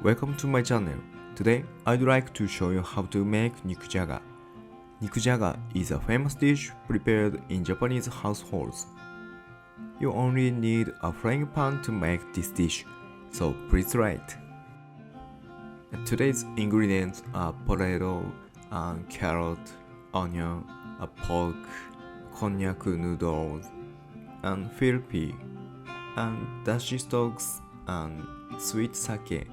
Welcome to my channel. Today, I'd like to show you how to make Nikujaga. Nikujaga is a famous dish prepared in Japanese households. You only need a frying pan to make this dish, so please try it. Today's ingredients are potato, carrot, onion, pork, konnyaku noodles, and field pea, and dashi stocks, and sweet sake,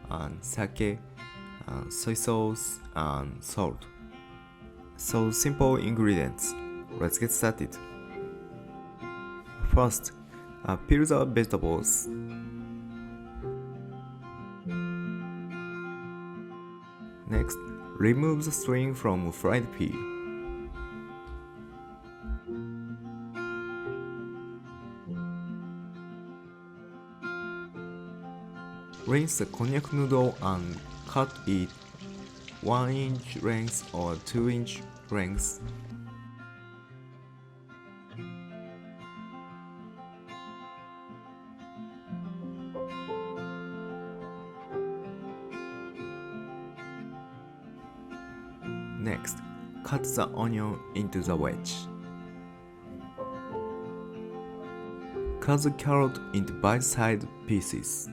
and soy sauce, and salt. So simple ingredients. Let's get started. First, peel the vegetables. Next, remove the string from fried pea. Rinse the konjaku noodle and cut it 1-inch lengths or 2-inch lengths. Next, cut the onion into the wedge. Cut the carrot into bite-sized pieces.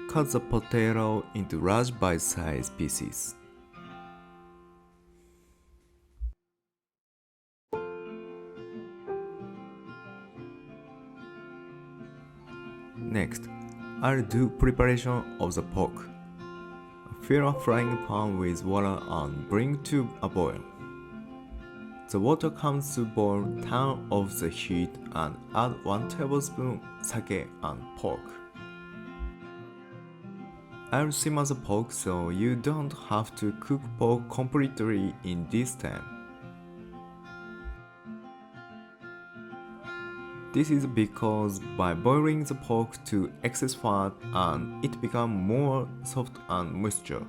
Cut the potato into large bite-sized pieces. Next, I'll do preparation of the pork. Fill a frying pan with water and bring to a boil. The water comes to boil, turn off the heat and add 1 tablespoon sake and pork. I'll simmer the pork so you don't have to cook pork completely in this time. This is because by boiling the pork to excess fat and it becomes more soft and moisture.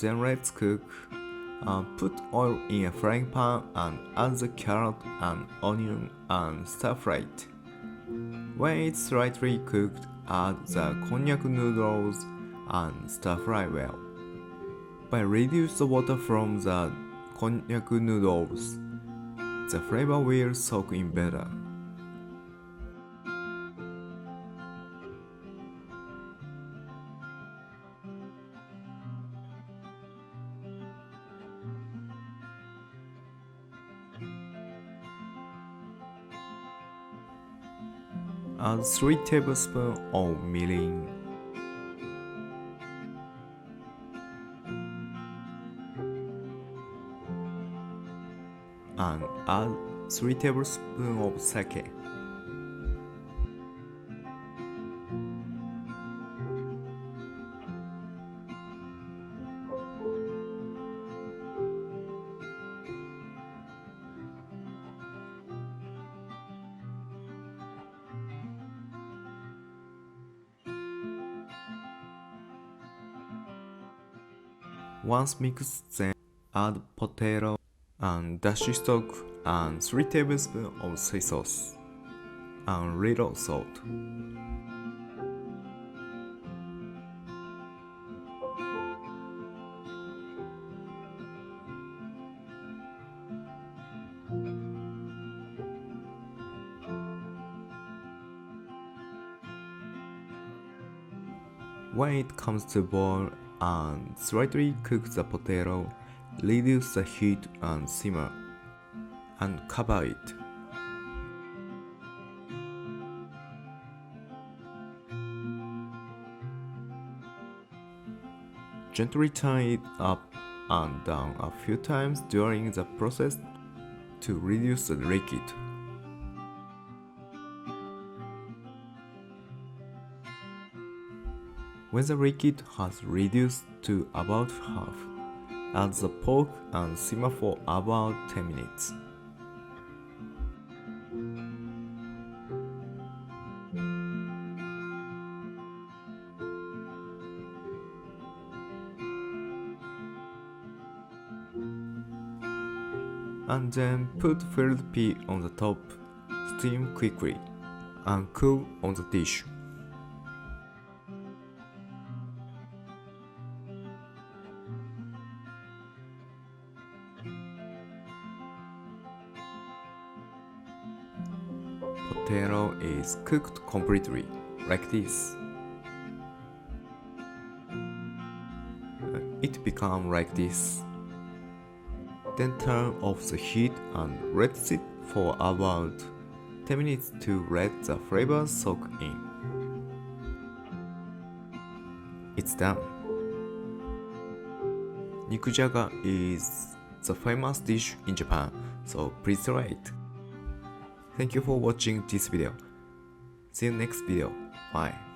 Then let's cook. Put oil in a frying pan and add the carrot and onion and stir fry it. When it's slightly cooked, add the konnyaku noodles and stir fry well. By reduce the water from the konnyaku noodles, the flavor will soak in better. Add 3 tablespoons of mirin, and add 3 tablespoons of sake. Once mixed, then add potato and dashi stock and 3 tablespoons of soy sauce and little salt. When it comes to boil and slightly cook the potato, reduce the heat and simmer, and cover it. Gently turn it up and down a few times during the process to reduce the liquid. When the liquid has reduced to about half, add the pork and simmer for about 10 minutes. And then put filled pea on the top, steam quickly, and cool on the dish. Potato is cooked completely, like this. It becomes like this. Then turn off the heat and let it sit for about 10 minutes to let the flavors soak in. It's done. Nikujaga is the famous dish in Japan, so please try it. Thank you for watching this video. See you next video. Bye.